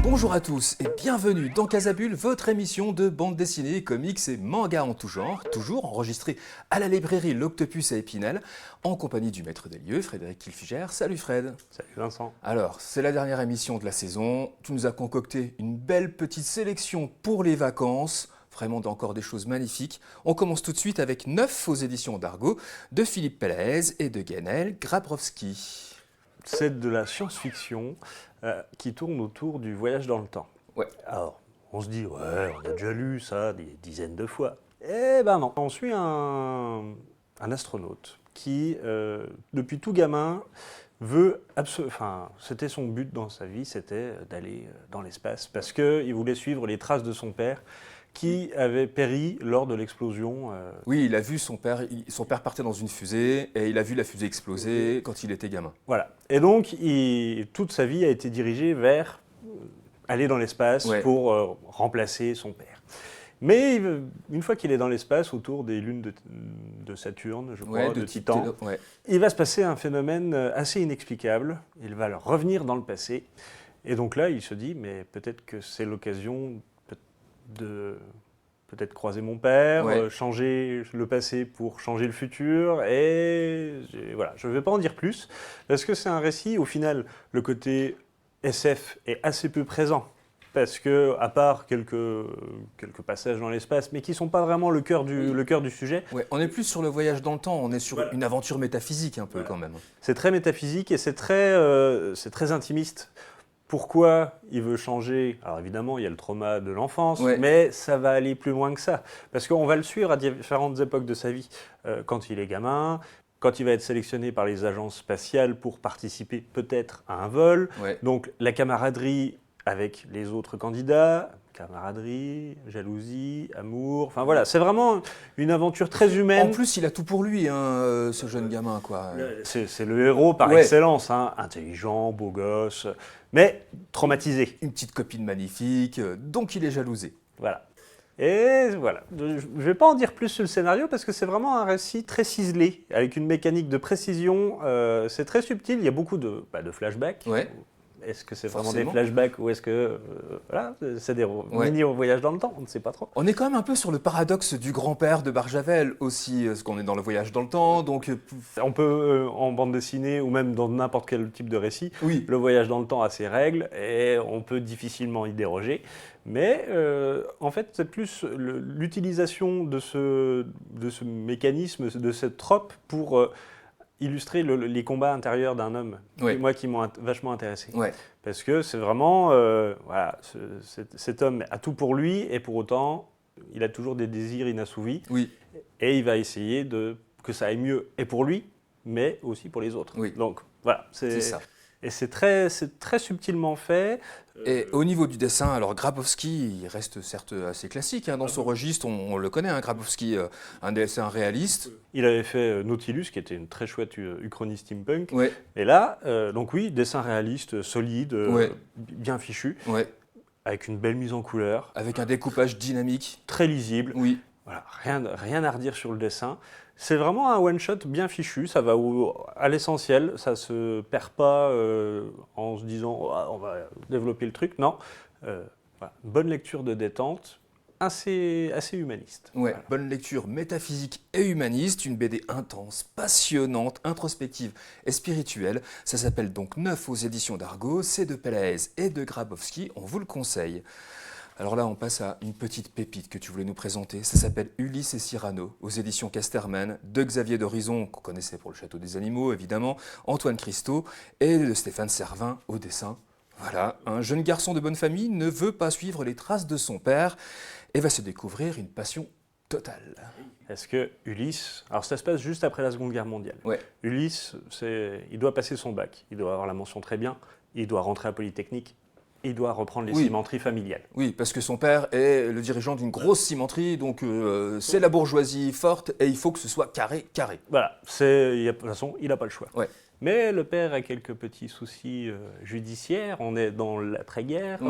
Bonjour à tous et bienvenue dans Casabule, votre émission de bande dessinée, comics et manga en tout genre, toujours enregistrée à la librairie L'Octopus à Épinal, en compagnie du maître des lieux, Frédéric Kilfiger. Salut Fred. Salut Vincent. Alors, c'est la dernière émission de la saison, tu nous as concocté une belle petite sélection pour les vacances, vraiment encore des choses magnifiques. On commence tout de suite avec 9 aux éditions d'Argo, de Philippe Pelaez et de Gaël Grabrowski. C'est de la science-fiction qui tourne autour du voyage dans le temps. Ouais. Alors, on se dit, ouais, on a déjà lu ça des dizaines de fois. Eh ben non. On suit un astronaute qui, depuis tout gamin, c'était son but dans sa vie, c'était d'aller dans l'espace, parce qu'il voulait suivre les traces de son père, qui avait péri lors de l'explosion. Oui, il a vu son père partait dans une fusée et il a vu la fusée exploser quand il était gamin. Voilà. Et donc, toute sa vie a été dirigée vers aller dans l'espace pour remplacer son père. Mais une fois qu'il est dans l'espace, autour des lunes de Saturne, je crois, de Titan, il va se passer un phénomène assez inexplicable. Il va revenir dans le passé. Et donc là, il se dit, mais peut-être que c'est l'occasion de peut-être croiser mon père, changer le passé pour changer le futur, et voilà, je ne vais pas en dire plus, parce que c'est un récit, au final, le côté SF est assez peu présent, parce que, à part quelques passages dans l'espace, mais qui ne sont pas vraiment le cœur du sujet. Ouais, on est plus sur le voyage dans le temps, on est sur une aventure métaphysique un peu quand même. C'est très métaphysique et c'est très intimiste. Pourquoi il veut changer? Alors évidemment, il y a le trauma de l'enfance, mais ça va aller plus loin que ça. Parce qu'on va le suivre à différentes époques de sa vie. Quand il est gamin, quand il va être sélectionné par les agences spatiales pour participer peut-être à un vol. Donc la camaraderie avec les autres candidats, camaraderie, jalousie, amour, enfin voilà, c'est vraiment une aventure très humaine. En plus, il a tout pour lui, hein, ce jeune gamin, quoi. C'est le héros par excellence, hein, intelligent, beau gosse, mais traumatisé. Une petite copine magnifique, donc il est jalousé. Voilà. Et voilà, je ne vais pas en dire plus sur le scénario parce que c'est vraiment un récit très ciselé, avec une mécanique de précision, c'est très subtil, il y a beaucoup de flashbacks. Est-ce que c'est vraiment des flashbacks ou est-ce que c'est des mini-voyages dans le temps? On ne sait pas trop. On est quand même un peu sur le paradoxe du grand-père de Barjavel aussi, parce qu'on est dans le voyage dans le temps, donc... On peut, en bande dessinée ou même dans n'importe quel type de récit, le voyage dans le temps a ses règles et on peut difficilement y déroger. Mais en fait, c'est plus l'utilisation de ce mécanisme, de cette trope pour... illustrer les combats intérieurs d'un homme, moi qui m'ont vachement intéressé. Parce que c'est vraiment, cet homme a tout pour lui et pour autant, il a toujours des désirs inassouvis. Et il va essayer que ça aille mieux et pour lui, mais aussi pour les autres. Donc voilà, c'est ça. Et c'est très subtilement fait. Et au niveau du dessin, alors Grabowski, il reste certes assez classique dans son registre, on le connaît, Grabowski, un dessin réaliste. Il avait fait Nautilus, qui était une très chouette uchronie steampunk. Et là, donc oui, dessin réaliste, solide, bien fichu, avec une belle mise en couleur. Avec un découpage dynamique. Très lisible. Voilà, rien à redire sur le dessin. C'est vraiment un one-shot bien fichu, ça va à l'essentiel, ça ne se perd pas en se disant on va développer le truc, non. Bonne lecture de détente, assez humaniste. Bonne lecture métaphysique et humaniste, une BD intense, passionnante, introspective et spirituelle. Ça s'appelle donc 9 aux éditions d'Argo, c'est de Pelaez et de Grabowski, on vous le conseille. Alors là, on passe à une petite pépite que tu voulais nous présenter. Ça s'appelle Ulysse et Cyrano, aux éditions Casterman, de Xavier d'Horizon, qu'on connaissait pour Le Château des Animaux, évidemment, Antoine Christo, et de Stéphane Servin au dessin. Voilà, un jeune garçon de bonne famille ne veut pas suivre les traces de son père et va se découvrir une passion totale. Est-ce que Ulysse... Alors ça se passe juste après la Seconde Guerre mondiale. Ulysse, il doit passer son bac, il doit avoir la mention très bien, il doit rentrer à Polytechnique. Il doit reprendre les cimenteries familiales. Oui, parce que son père est le dirigeant d'une grosse cimenterie, donc c'est la bourgeoisie forte et il faut que ce soit carré. Voilà, de toute façon, il n'a pas le choix. Mais le père a quelques petits soucis judiciaires, on est dans l'après-guerre,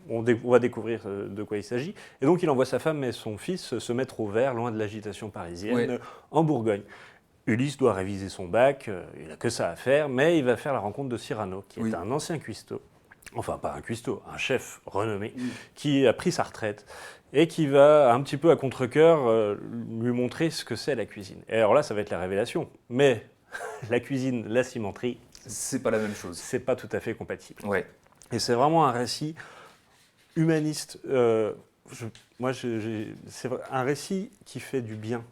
on va découvrir de quoi il s'agit. Et donc il envoie sa femme et son fils se mettre au vert, loin de l'agitation parisienne, en Bourgogne. Ulysse doit réviser son bac, il n'a que ça à faire, mais il va faire la rencontre de Cyrano, qui est un ancien cuistot, enfin pas un cuistot, un chef renommé, qui a pris sa retraite et qui va un petit peu à contre-cœur lui montrer ce que c'est la cuisine. Et alors là, ça va être la révélation, mais la cuisine, la cimenterie, c'est pas la même chose. C'est pas tout à fait compatible. Ouais. Et c'est vraiment un récit humaniste. C'est un récit qui fait du bien,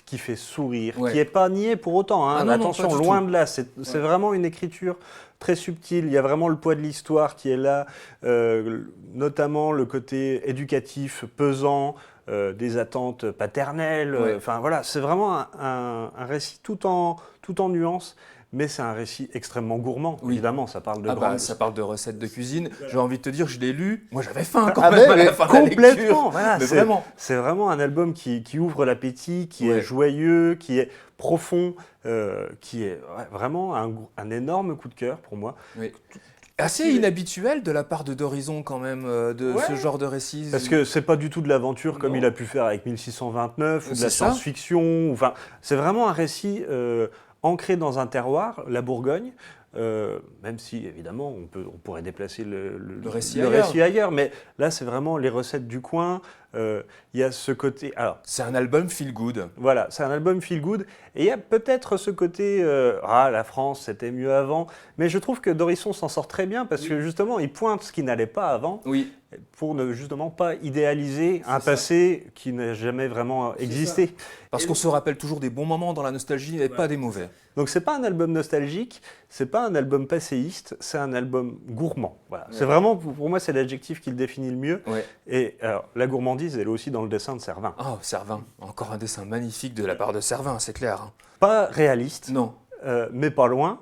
qui fait sourire, qui n'est pas niais pour autant. Hein. Non, attention, non, loin de là. C'est vraiment une écriture très subtile. Il y a vraiment le poids de l'histoire qui est là, notamment le côté éducatif, pesant, des attentes paternelles. Enfin voilà, c'est vraiment un récit tout en nuances. Mais c'est un récit extrêmement gourmand, évidemment, ça parle de ça parle de recettes de cuisine. J'ai envie de te dire, je l'ai lu, moi j'avais faim quand même à la fin complètement, de la lecture. Voilà, mais vraiment. C'est vraiment un album qui ouvre l'appétit, qui est joyeux, qui est profond, qui est vraiment un énorme coup de cœur pour moi. Oui. Assez inhabituel de la part d'Horizon quand même, ce genre de récit. Parce que c'est pas du tout de l'aventure comme il a pu faire avec 1629, ou de la science-fiction. Enfin, c'est vraiment un récit ancré dans un terroir, la Bourgogne, même si évidemment on pourrait déplacer le récit ailleurs, mais là c'est vraiment les recettes du coin. Il y a ce côté. Alors, c'est un album feel good. Voilà, c'est un album feel good, et il y a peut-être ce côté la France c'était mieux avant, mais je trouve que Dorisson s'en sort très bien parce que justement il pointe ce qui n'allait pas avant. Pour ne justement pas idéaliser un passé qui n'a jamais vraiment existé. Parce qu'on se rappelle toujours des bons moments dans la nostalgie et pas des mauvais. Donc c'est pas un album nostalgique, c'est pas un album passéiste, c'est un album gourmand. Voilà. C'est vraiment, pour moi, c'est l'adjectif qui le définit le mieux. Et alors, la gourmandise, elle est aussi dans le dessin de Servin. Oh, Servin, encore un dessin magnifique de la part de Servin, c'est clair. Pas réaliste. Non. Mais pas loin,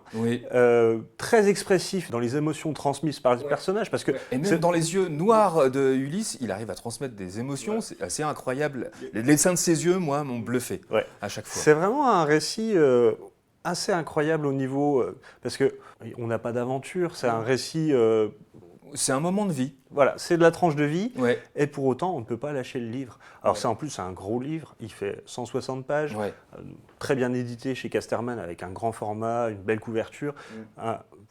très expressif dans les émotions transmises par les personnages. Parce que et même dans les yeux noirs de Ulysse, il arrive à transmettre des émotions, c'est assez incroyable. Les dessins de ses yeux, moi, m'ont bluffé à chaque fois. C'est vraiment un récit assez incroyable au niveau... parce qu'on n'a pas d'aventure, c'est un récit... c'est un moment de vie. Voilà, c'est de la tranche de vie, et pour autant, on ne peut pas lâcher le livre. Alors en plus, c'est un gros livre, il fait 160 pages, très bien édité chez Casterman, avec un grand format, une belle couverture.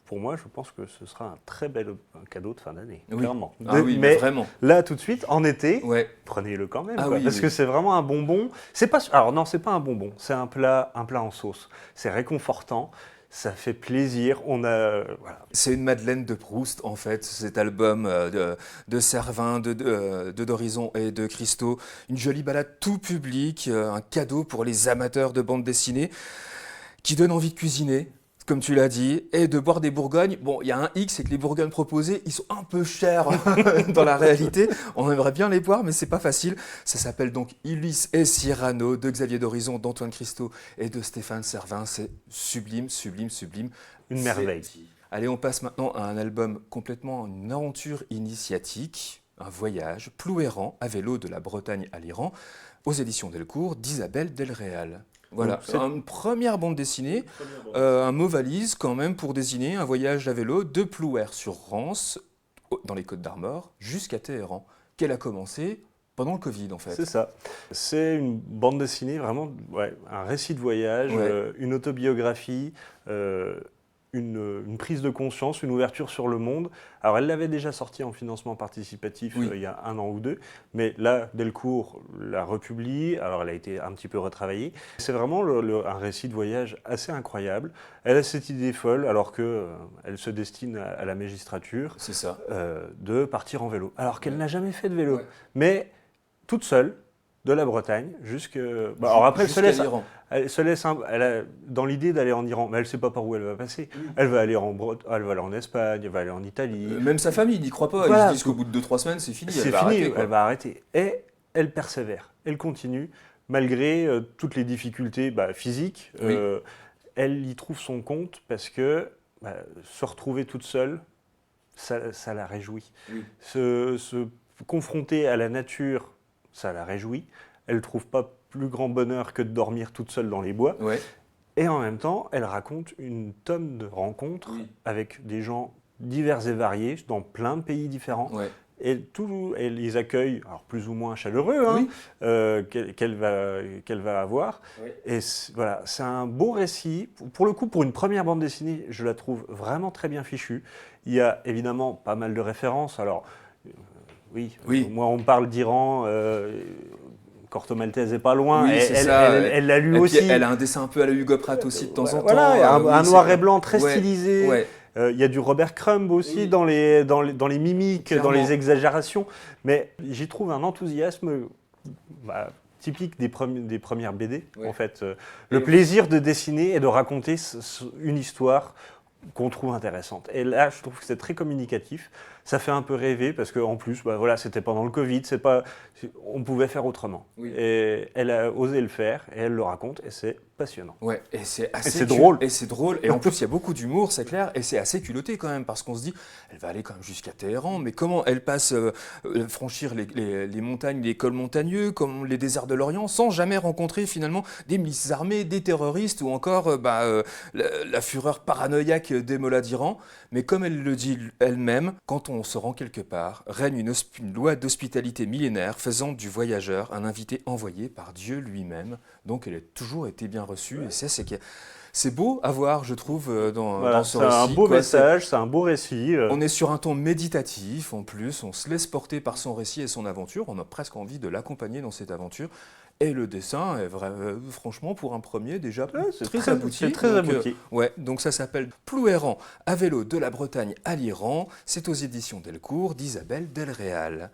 Pour moi, je pense que ce sera un très bel cadeau de fin d'année, clairement. Mais vraiment. Là, tout de suite, en été, prenez-le quand même, parce que c'est vraiment un bonbon. Alors non, c'est pas un bonbon, c'est un plat en sauce. C'est réconfortant. Ça fait plaisir, C'est une Madeleine de Proust, en fait, cet album de Servin, de Dorizon et de Christo. Une jolie balade tout public, un cadeau pour les amateurs de bande dessinée, qui donne envie de cuisiner, comme tu l'as dit, et de boire des Bourgognes. Bon, il y a un hic, c'est que les Bourgognes proposées, ils sont un peu chers dans la réalité. On aimerait bien les boire, mais c'est pas facile. Ça s'appelle donc Ulysse et Cyrano, de Xavier Dorizon, d'Antoine Christo et de Stéphane Servin. C'est sublime, sublime, sublime. Une merveille. Allez, on passe maintenant à un album complètement, une aventure initiatique, un voyage plouérant à vélo de la Bretagne à l'Iran, aux éditions Delcourt, d'Isabelle Delréal. Voilà, c'est une première bande dessinée, un mot valise quand même pour désigner un voyage à vélo de Plouer sur Rance, dans les Côtes d'Armor, jusqu'à Téhéran, qu'elle a commencé pendant le Covid en fait. C'est ça. C'est une bande dessinée, vraiment un récit de voyage, une autobiographie, une prise de conscience, une ouverture sur le monde. Alors elle l'avait déjà sorti en financement participatif il y a 1 an ou 2, mais là, Delcourt la republie, alors elle a été un petit peu retravaillée. C'est vraiment un récit de voyage assez incroyable. Elle a cette idée folle, alors qu'elle se destine à la magistrature, de partir en vélo, alors qu'elle n'a jamais fait de vélo. Mais toute seule, de la Bretagne alors après, elle se laisse dans l'idée d'aller en Iran, mais elle ne sait pas par où elle va passer. Elle va aller elle va aller en Espagne, elle va aller en Italie. Même sa famille n'y croit pas. Ils se disent qu'au bout de 2-3 semaines, c'est fini. Elle va arrêter. Et elle persévère, elle continue, malgré toutes les difficultés physiques. Elle y trouve son compte parce que se retrouver toute seule, ça la réjouit. Se confronter à la nature, ça la réjouit. Elle ne trouve pas plus grand bonheur que de dormir toute seule dans les bois. Et en même temps, elle raconte une tonne de rencontres avec des gens divers et variés, dans plein de pays différents. et les accueils, alors plus ou moins chaleureux, hein, qu'elle va avoir. Oui. Et voilà, c'est un beau récit. Pour le coup, pour une première bande dessinée, je la trouve vraiment très bien fichue. Il y a évidemment pas mal de références. Alors, moi on me parle d'Iran. Corto Maltese est pas loin, elle l'a lu aussi. Elle a un dessin un peu à la Hugo Pratt aussi de temps en temps. Voilà, un noir et blanc très stylisé. Ouais. Il y a du Robert Crumb aussi dans les mimiques, clairement, dans les exagérations. Mais j'y trouve un enthousiasme typique des premières BD, en fait. Le plaisir de dessiner et de raconter une histoire qu'on trouve intéressante. Et là, je trouve que c'est très communicatif. Ça fait un peu rêver parce qu'en plus, c'était pendant le Covid, on pouvait faire autrement. Oui. Et elle a osé le faire et elle le raconte et c'est passionnant. Ouais, et c'est assez drôle. Et c'est drôle. Et en plus, il y a beaucoup d'humour, c'est clair. Et c'est assez culotté quand même parce qu'on se dit, elle va aller quand même jusqu'à Téhéran, mais comment elle passe franchir les montagnes, les cols montagneux, comme les déserts de l'Orient, sans jamais rencontrer finalement des milices armées, des terroristes ou encore la fureur paranoïaque des mollahs d'Iran. Mais comme elle le dit elle-même, quand on se rend quelque part, règne une loi d'hospitalité millénaire faisant du voyageur un invité envoyé par Dieu lui-même. Donc elle a toujours été bien reçue. Et c'est beau à voir, je trouve, dans ce récit. C'est un beau message, c'est un beau récit. On est sur un ton méditatif en plus, on se laisse porter par son récit et son aventure. On a presque envie de l'accompagner dans cette aventure. Et le dessin est franchement, pour un premier, déjà très abouti. C'est très abouti. Donc ça s'appelle Plouérant à vélo de la Bretagne à l'Iran. C'est aux éditions Delcourt d'Isabelle Delréal.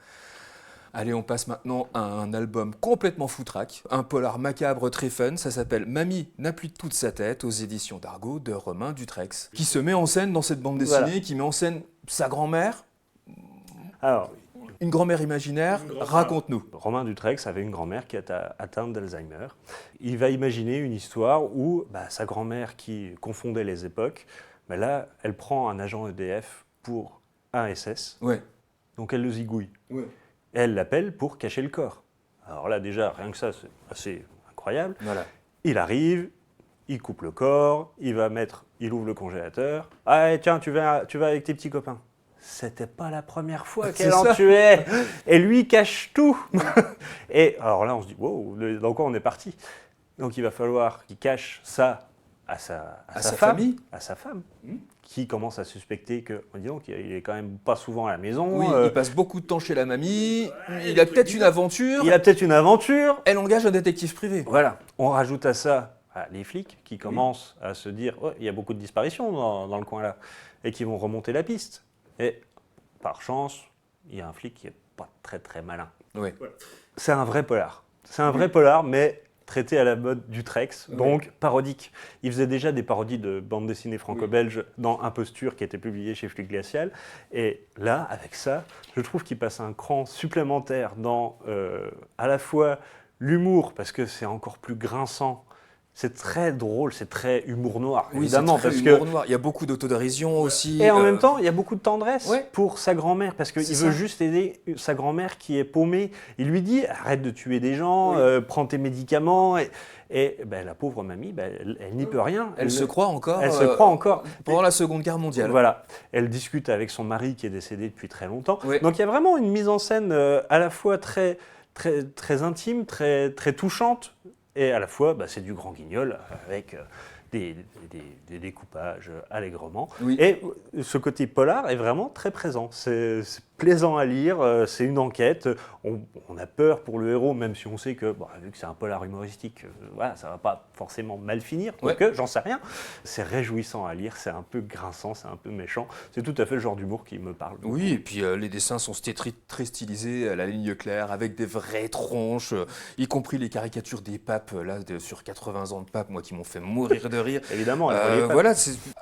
Allez, on passe maintenant à un album complètement foutraque, un polar macabre très fun, ça s'appelle Mamie n'a plus toute sa tête, aux éditions d'Argo de Romain Dutrex, qui se met en scène dans cette bande dessinée, qui met en scène sa grand-mère. Alors, une grand-mère imaginaire, raconte-nous. Romain Dutrex avait une grand-mère qui est atteinte d'Alzheimer. Il va imaginer une histoire où sa grand-mère qui confondait les époques, là, elle prend un agent EDF pour un SS, donc elle le zigouille. Ouais. Et elle l'appelle pour cacher le corps. Alors là, déjà, rien que ça, c'est assez incroyable. Voilà. Il arrive, il coupe le corps, il ouvre le congélateur. « Ah, tiens, tu vas avec tes petits copains. » C'était pas la première fois qu'elle en tuait. Et lui cache tout. Et alors là, on se dit, wow, dans quoi on est parti? Donc il va falloir qu'il cache ça à sa famille, à sa femme, qui commence à suspecter que, dis donc, il est quand même pas souvent à la maison. Oui, il passe beaucoup de temps chez la mamie. Il a peut-être une aventure. Elle engage un détective privé. Voilà. On rajoute à ça les flics qui commencent à se dire, il y a beaucoup de disparitions dans le coin là, et qui vont remonter la piste. Et par chance, il y a un flic qui est pas très très malin. Oui. C'est un vrai polar. C'est un vrai polar, mais traité à la mode Dutrex, donc parodique. Il faisait déjà des parodies de bandes dessinées franco-belges dans Imposture qui était publié chez Flic Glacial. Et là, avec ça, je trouve qu'il passe un cran supplémentaire dans à la fois l'humour, parce que c'est encore plus grinçant. C'est très drôle, c'est très humour noir, évidemment. C'est très humour noir. Il y a beaucoup d'autodérision aussi. Et en même temps, il y a beaucoup de tendresse pour sa grand-mère, parce qu'il veut juste aider sa grand-mère qui est paumée. Il lui dit, arrête de tuer des gens, prends tes médicaments. Et la pauvre mamie, elle n'y peut rien. Elle se croit encore. Elle se croit encore. Pendant la Seconde Guerre mondiale. Voilà. Elle discute avec son mari qui est décédé depuis très longtemps. Oui. Donc il y a vraiment une mise en scène à la fois très, très, très intime, très, très touchante. Et à la fois, c'est du grand guignol avec des découpages allègrement. Oui. Et ce côté polar est vraiment très présent. C'est plaisant à lire, c'est une enquête. On a peur pour le héros, même si on sait que, vu que c'est un polar humoristique, ça ne va pas forcément mal finir, quoique, j'en sais rien. C'est réjouissant à lire, c'est un peu grinçant, c'est un peu méchant. C'est tout à fait le genre d'humour qui me parle. Oui, et puis les dessins sont très stylisés, à la ligne claire, avec des vraies tronches, y compris les caricatures des papes, là, sur 80 ans de papes, moi, qui m'ont fait mourir de rire. Évidemment, voilà,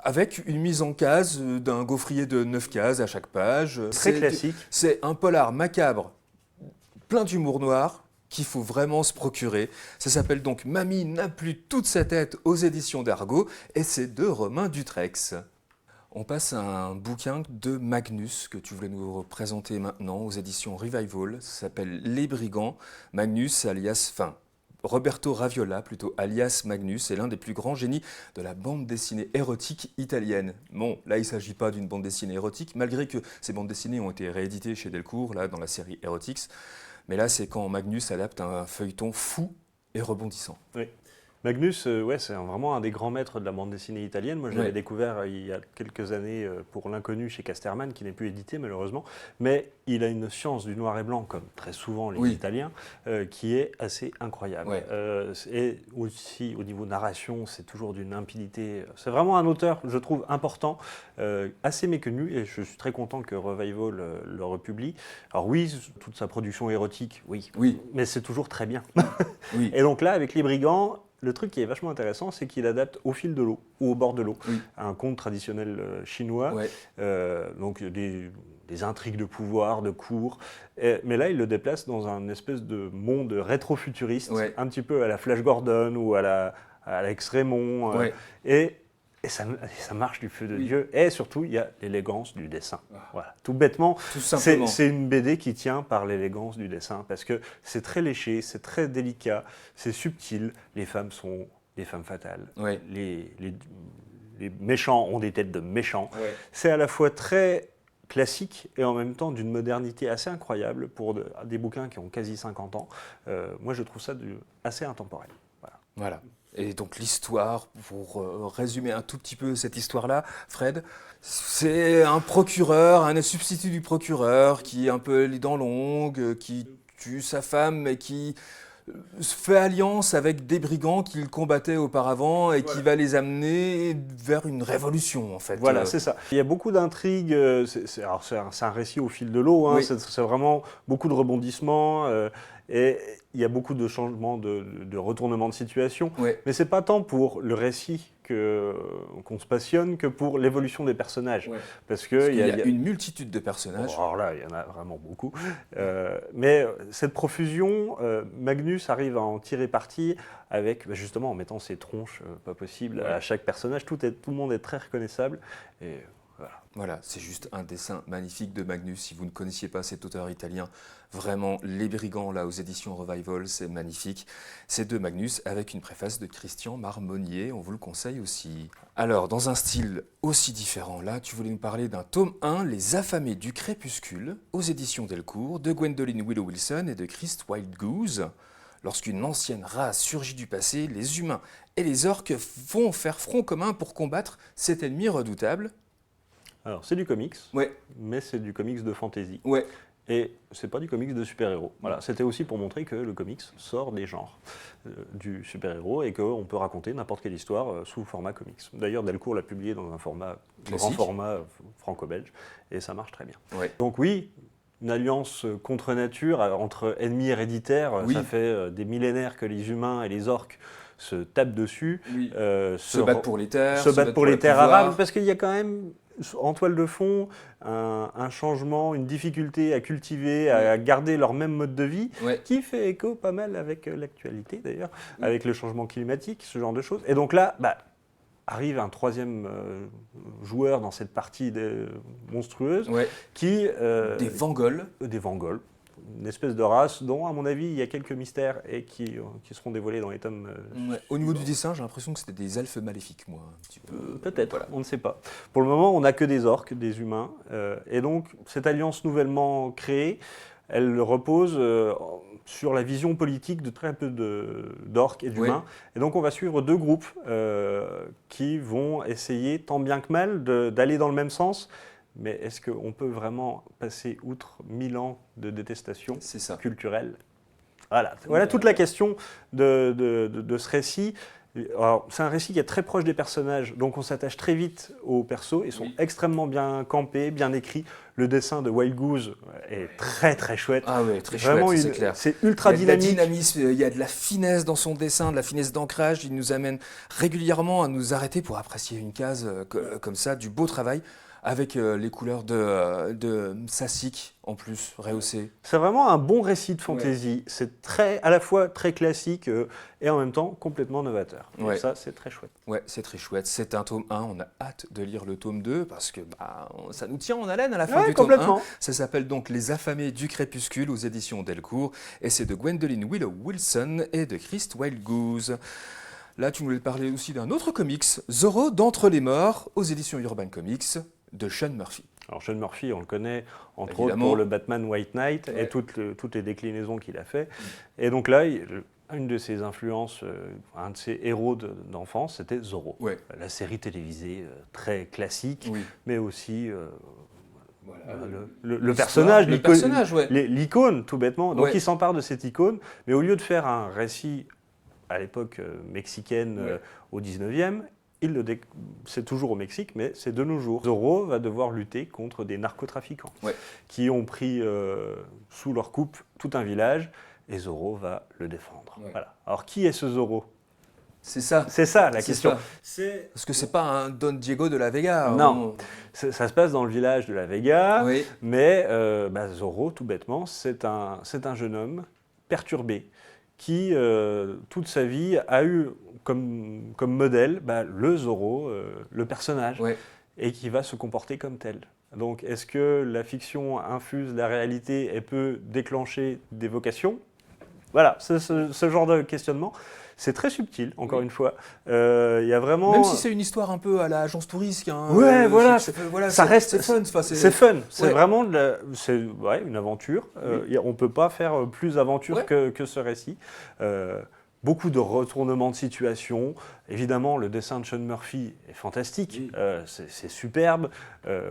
avec une mise en case d'un gaufrier de 9 cases à chaque page. Très classique. C'est un polar macabre, plein d'humour noir, qu'il faut vraiment se procurer. Ça s'appelle donc Mamie n'a plus toute sa tête aux éditions d'Argo, et c'est de Romain Dutrex. On passe à un bouquin de Magnus que tu voulais nous présenter maintenant aux éditions Revival. Ça s'appelle Les Brigands. Magnus alias, Roberto Raviola, plutôt alias Magnus, est l'un des plus grands génies de la bande dessinée érotique italienne. Bon, là il ne s'agit pas d'une bande dessinée érotique, malgré que ces bandes dessinées ont été rééditées chez Delcourt, là dans la série Erotix. Mais là c'est quand Magnus adapte un feuilleton fou et rebondissant. Oui. Magnus, c'est vraiment un des grands maîtres de la bande dessinée italienne. Moi, je l'avais découvert il y a quelques années pour L'Inconnu chez Casterman, qui n'est plus édité malheureusement. Mais il a une science du noir et blanc, comme très souvent les Italiens, qui est assez incroyable. Et aussi, au niveau narration, c'est toujours d'une limpidité. C'est vraiment un auteur, je trouve, important, assez méconnu. Et je suis très content que Revival le republie. Alors oui, toute sa production érotique, oui. Mais c'est toujours très bien. Et donc là, avec Les Brigands, le truc qui est vachement intéressant, c'est qu'il adapte au fil de l'eau, ou au bord de l'eau, un conte traditionnel chinois, donc des intrigues de pouvoir, de cour. Mais là, il le déplace dans un espèce de monde rétro-futuriste, un petit peu à la Flash Gordon ou à la X-Raymond. Et ça marche du feu de Dieu. Et surtout, il y a l'élégance du dessin. Voilà. Tout bêtement, c'est une BD qui tient par l'élégance du dessin, parce que c'est très léché, c'est très délicat, c'est subtil. Les femmes sont des femmes fatales. Les méchants ont des têtes de méchants. C'est à la fois très classique et en même temps d'une modernité assez incroyable pour des bouquins qui ont quasi 50 ans. Moi, je trouve ça assez intemporel. Voilà. Et donc l'histoire, pour résumer un tout petit peu cette histoire-là, Fred, c'est un procureur, un substitut du procureur qui est un peu les dents longues, qui tue sa femme mais qui fait alliance avec des brigands qu'il combattait auparavant et qui va les amener vers une révolution en fait. Voilà, c'est ça. Il y a beaucoup d'intrigues, c'est un récit au fil de l'eau, hein, c'est vraiment beaucoup de rebondissements. Et il y a beaucoup de changements, de retournements de situation. Mais ce n'est pas tant pour le récit qu'on se passionne que pour l'évolution des personnages. Parce qu'il y a une multitude de personnages. Alors là, il y en a vraiment beaucoup. Mais cette profusion, Magnus arrive à en tirer parti avec, justement, en mettant ses tronches pas possibles à chaque personnage. Tout le monde est très reconnaissable. Et voilà, c'est juste un dessin magnifique de Magnus. Si vous ne connaissiez pas cet auteur italien, vraiment, Les Brigands, là, aux éditions Revival, c'est magnifique. C'est de Magnus avec une préface de Christian Marmonnier, on vous le conseille aussi. Alors, dans un style aussi différent, là, tu voulais nous parler d'un tome 1, Les Affamés du Crépuscule, aux éditions Delcourt, de Gwendoline Willow Wilson et de Chris Wildgoose. Lorsqu'une ancienne race surgit du passé, les humains et les orques vont faire front commun pour combattre cet ennemi redoutable. Alors, c'est du comics, mais c'est du comics de fantasy. Et c'est pas du comics de super-héros. Voilà, c'était aussi pour montrer que le comics sort des genres du super-héros et qu'on peut raconter n'importe quelle histoire sous format comics. D'ailleurs, Delcourt l'a publié dans un grand format franco-belge, et ça marche très bien. Donc oui, une alliance contre nature entre ennemis héréditaires, ça fait des millénaires que les humains et les orques se tapent dessus, se battent pour les terres, se battent pour les terres arabes, parce qu'il y a quand même en toile de fond un changement, une difficulté à cultiver, à garder leur même mode de vie, qui fait écho pas mal avec l'actualité d'ailleurs, avec le changement climatique, ce genre de choses. Et donc là, arrive un troisième joueur dans cette partie monstrueuse, qui... des Vangols. Des Vangols. Une espèce de race dont, à mon avis, il y a quelques mystères et qui seront dévoilés dans les tomes. Au niveau du dessin, j'ai l'impression que c'était des elfes maléfiques, moi. Un petit peu. Peut-être, on ne sait pas. Pour le moment, on n'a que des orques, des humains. Et donc, cette alliance nouvellement créée, elle repose sur la vision politique de très peu d'orques et d'humains. Et donc, on va suivre deux groupes qui vont essayer, tant bien que mal, d'aller dans le même sens. Mais est-ce qu'on peut vraiment passer outre 1000 ans de détestation culturelle ? Voilà toute la question de ce récit. Alors, c'est un récit qui est très proche des personnages, donc on s'attache très vite aux persos. Ils sont extrêmement bien campés, bien écrits. Le dessin de Wildgoose est très très chouette. Ah ouais, très chouette, c'est clair. C'est ultra dynamique. Il y a de la dynamisme, il y a de la finesse dans son dessin, de la finesse d'ancrage. Il nous amène régulièrement à nous arrêter pour apprécier une case comme ça, du beau travail. avec les couleurs de Sassic en plus, rehaussées. C'est vraiment un bon récit de fantasy. C'est à la fois très classique et en même temps complètement novateur. Et ça, c'est très chouette. Ouais, c'est très chouette. C'est un tome 1. On a hâte de lire le tome 2 parce que ça nous tient en haleine à la fin du tome 1. Ça s'appelle donc Les affamés du crépuscule aux éditions Delcourt et c'est de Gwendolyn Willow Wilson et de Chris Wildgoose. Là, tu voulais parler aussi d'un autre comics, Zorro d'entre les morts aux éditions Urban Comics de Sean Murphy. Alors Sean Murphy, on le connaît entre autres pour le Batman White Knight et toutes les déclinaisons qu'il a fait. Et donc là, une de ses influences, un de ses héros d'enfance, c'était Zorro. La série télévisée très classique, mais aussi le personnage, l'icône tout bêtement. Donc il s'empare de cette icône, mais au lieu de faire un récit à l'époque mexicaine au 19e, c'est toujours au Mexique, mais c'est de nos jours. Zorro va devoir lutter contre des narcotrafiquants qui ont pris sous leur coupe tout un village et Zorro va le défendre. Voilà. Alors qui est ce Zorro ? C'est ça la question. Parce que c'est pas un Don Diego de la Vega. Non, ça se passe dans le village de la Vega, mais Zorro, tout bêtement, c'est un jeune homme perturbé qui, toute sa vie, a eu comme modèle le Zorro, le personnage, et qui va se comporter comme tel. Donc, est-ce que la fiction infuse la réalité et peut déclencher des vocations ? Voilà, ce genre de questionnement. C'est très subtil, encore une fois. Y a vraiment... Même si c'est une histoire un peu à la Agence Touriste. Ça reste... C'est fun. C'est fun. C'est vraiment une aventure. On ne peut pas faire plus aventure que ce récit. Beaucoup de retournements de situation. Évidemment, le dessin de Sean Murphy est fantastique. C'est superbe.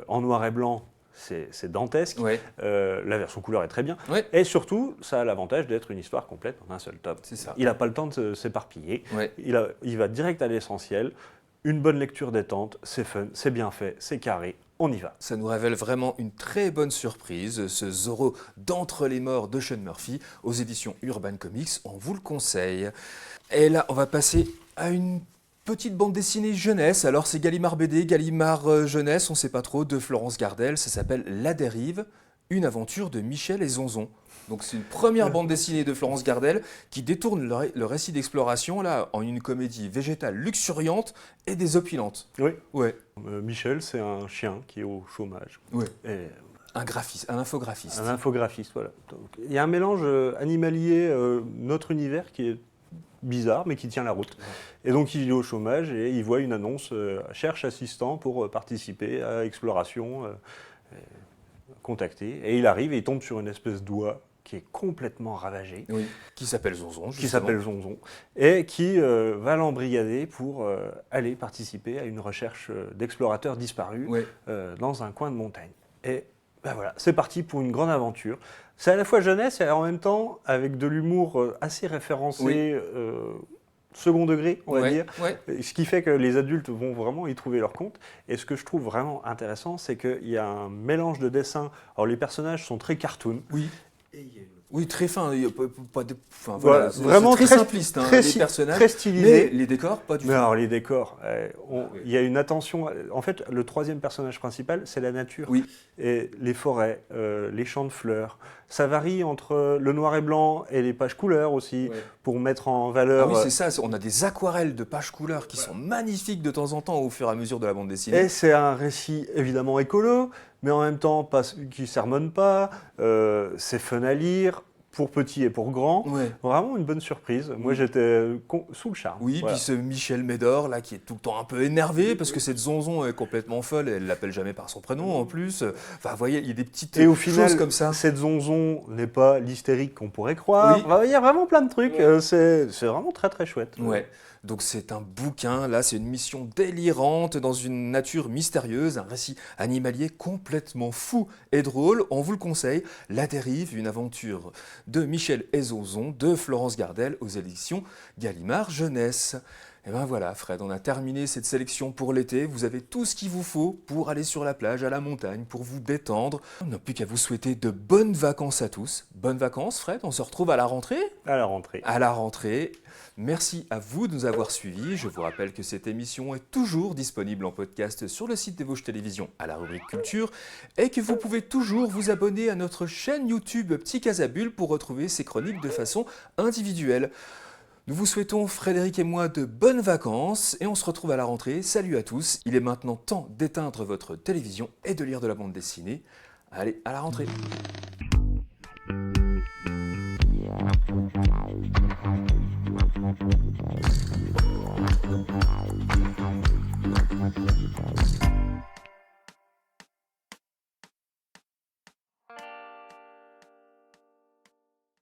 En noir et blanc, c'est dantesque. La version couleur est très bien. Et surtout, ça a l'avantage d'être une histoire complète en un seul tome. Il n'a pas le temps de s'éparpiller. Il va direct à l'essentiel. Une bonne lecture détente, c'est fun, c'est bien fait, c'est carré. On y va. Ça nous révèle vraiment une très bonne surprise, ce Zorro d'entre les morts de Sean Murphy aux éditions Urban Comics. On vous le conseille. Et là, on va passer à une petite bande dessinée jeunesse. Alors, c'est Gallimard BD, Gallimard jeunesse, on ne sait pas trop, de Florence Gardel. Ça s'appelle La Dérive, une aventure de Michel et Zonzon. Donc c'est une première bande dessinée de Florence Gardel qui détourne le récit d'exploration là en une comédie végétale luxuriante et désopilante. Michel, c'est un chien qui est au chômage. Et un infographiste. Un infographiste, voilà. Donc, il y a un mélange animalier, notre univers qui est bizarre mais qui tient la route. Et donc il est au chômage et il voit une annonce, cherche assistant pour participer à exploration, contacté. Et il arrive et il tombe sur une espèce d'oie qui est complètement ravagé. Qui s'appelle Zonzon, et qui va l'embrigader pour aller participer à une recherche d'explorateurs disparus dans un coin de montagne. Et voilà, c'est parti pour une grande aventure. C'est à la fois jeunesse et en même temps avec de l'humour assez référencé, second degré, on va dire. Ce qui fait que les adultes vont vraiment y trouver leur compte. Et ce que je trouve vraiment intéressant, c'est qu'il y a un mélange de dessins. Alors les personnages sont très cartoon. Très fin. Vraiment très simpliste. Les personnages, très stylisé. Mais les décors, pas du tout. Alors les décors, il y a une attention. En fait, le troisième personnage principal, c'est la nature. Et les forêts, les champs de fleurs. Ça varie entre le noir et blanc et les pages couleurs aussi, pour mettre en valeur... c'est ça. On a des aquarelles de pages couleurs qui sont magnifiques de temps en temps au fur et à mesure de la bande dessinée. Et c'est un récit évidemment écolo, mais en même temps qui ne sermonne pas, c'est fun à lire, pour petits et pour grands. Vraiment une bonne surprise. Moi, j'étais sous le charme. Puis ce Michel Médor, là, qui est tout le temps un peu énervé, parce que cette Zonzon est complètement folle, et elle ne l'appelle jamais par son prénom, en plus. Enfin, vous voyez, il y a des petites et au final, choses comme ça. Cette Zonzon n'est pas l'hystérique qu'on pourrait croire. Il y a vraiment plein de trucs. C'est vraiment très, très chouette. Donc c'est un bouquin, là c'est une mission délirante dans une nature mystérieuse, un récit animalier complètement fou et drôle, on vous le conseille, La Dérive, une aventure de Michel et Zonzon, de Florence Gardel aux éditions Gallimard Jeunesse. Et ben voilà, Fred, on a terminé cette sélection pour l'été. Vous avez tout ce qu'il vous faut pour aller sur la plage, à la montagne, pour vous détendre. On n'a plus qu'à vous souhaiter de bonnes vacances à tous. Bonnes vacances, Fred, on se retrouve à la rentrée ? À la rentrée. À la rentrée. Merci à vous de nous avoir suivis. Je vous rappelle que cette émission est toujours disponible en podcast sur le site de Vosges Télévisions à la rubrique Culture et que vous pouvez toujours vous abonner à notre chaîne YouTube Petit Casabule pour retrouver ces chroniques de façon individuelle. Nous vous souhaitons, Frédéric et moi, de bonnes vacances et on se retrouve à la rentrée. Salut à tous. Il est maintenant temps d'éteindre votre télévision et de lire de la bande dessinée. Allez, à la rentrée.